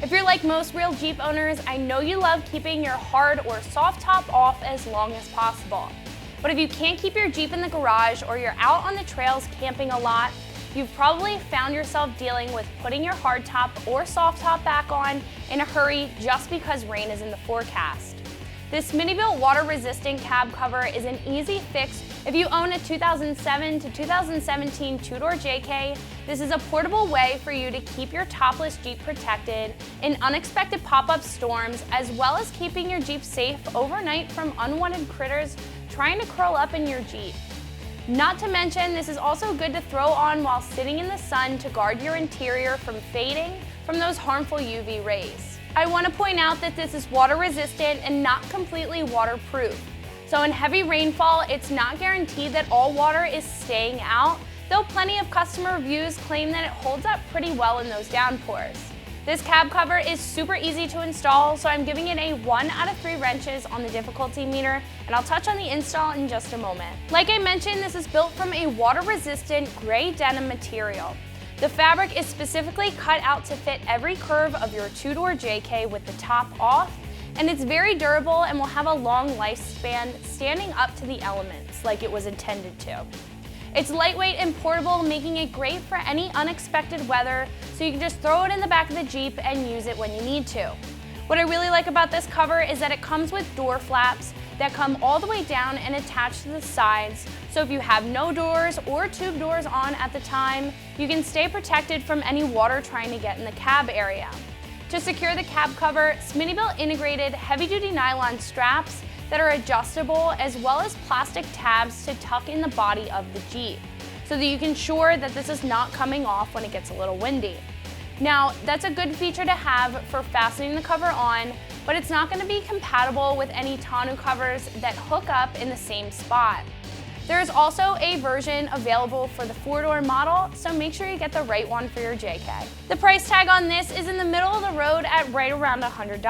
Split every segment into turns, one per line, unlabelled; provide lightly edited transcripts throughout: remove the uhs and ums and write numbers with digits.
If you're like most real Jeep owners, I know you love keeping your hard or soft top off as long as possible. But if you can't keep your Jeep in the garage or you're out on the trails camping a lot, you've probably found yourself dealing with putting your hard top or soft top back on in a hurry just because rain is in the forecast. This Smittybilt Water Resistant Cab cover is an easy fix if you own a 2007 to 2017 two-door JK. This is a portable way for you to keep your topless Jeep protected in unexpected pop-up storms, as well as keeping your Jeep safe overnight from unwanted critters trying to curl up in your Jeep. Not to mention, this is also good to throw on while sitting in the sun to guard your interior from fading from those harmful UV rays. I want to point out that this is water resistant and not completely waterproof. So in heavy rainfall, it's not guaranteed that all water is staying out, though plenty of customer reviews claim that it holds up pretty well in those downpours. This cab cover is super easy to install, so I'm giving it a 1 out of 3 wrenches on the difficulty meter, and I'll touch on the install in just a moment. Like I mentioned, this is built from a water-resistant gray denim material. The fabric is specifically cut out to fit every curve of your two-door JK with the top off, and it's very durable and will have a long lifespan standing up to the elements like it was intended to. It's lightweight and portable, making it great for any unexpected weather, so you can just throw it in the back of the Jeep and use it when you need to. What I really like about this cover is that it comes with door flaps that come all the way down and attach to the sides, so if you have no doors or tube doors on at the time, you can stay protected from any water trying to get in the cab area. To secure the cab cover, Smittybilt integrated heavy-duty nylon straps that are adjustable, as well as plastic tabs to tuck in the body of the Jeep, so that you can ensure that this is not coming off when it gets a little windy. Now, that's a good feature to have for fastening the cover on, but it's not going to be compatible with any tonneau covers that hook up in the same spot. There is also a version available for the 4-door model, so make sure you get the right one for your JK. The price tag on this is in the middle of the road at right around $100.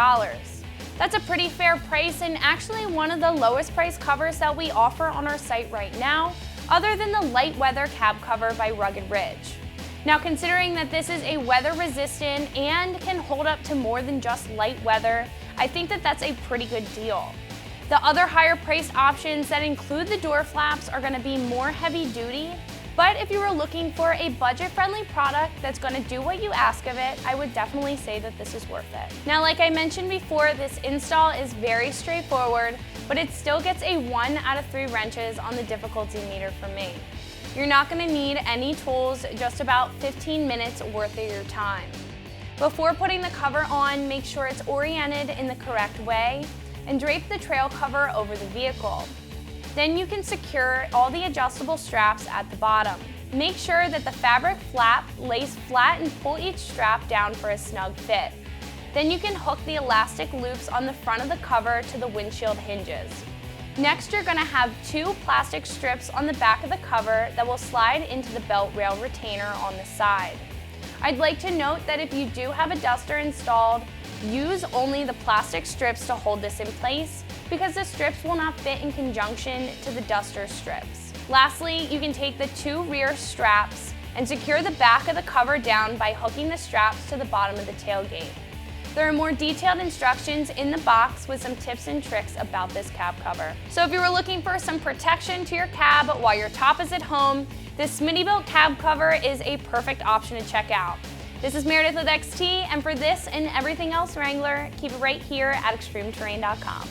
That's a pretty fair price, and actually one of the lowest price covers that we offer on our site right now, other than the light weather cab cover by Rugged Ridge. Now, considering that this is a weather resistant and can hold up to more than just light weather, I think that that's a pretty good deal. The other higher priced options that include the door flaps are going to be more heavy duty, but if you were looking for a budget-friendly product that's going to do what you ask of it, I would definitely say that this is worth it. Now, like I mentioned before, this install is very straightforward, but it still gets a 1 out of 3 wrenches on the difficulty meter from me. You're not going to need any tools, just about 15 minutes worth of your time. Before putting the cover on, make sure it's oriented in the correct way and drape the trail cover over the vehicle. Then you can secure all the adjustable straps at the bottom. Make sure that the fabric flap lays flat and pull each strap down for a snug fit. Then you can hook the elastic loops on the front of the cover to the windshield hinges. Next, you're going to have 2 plastic strips on the back of the cover that will slide into the belt rail retainer on the side. I'd like to note that if you do have a duster installed, use only the plastic strips to hold this in place, because the strips will not fit in conjunction to the duster strips. Lastly, you can take the 2 rear straps and secure the back of the cover down by hooking the straps to the bottom of the tailgate. There are more detailed instructions in the box with some tips and tricks about this cab cover. So if you were looking for some protection to your cab while your top is at home, this Smittybilt cab cover is a perfect option to check out. This is Meredith with XT, and for this and everything else Wrangler, keep it right here at ExtremeTerrain.com.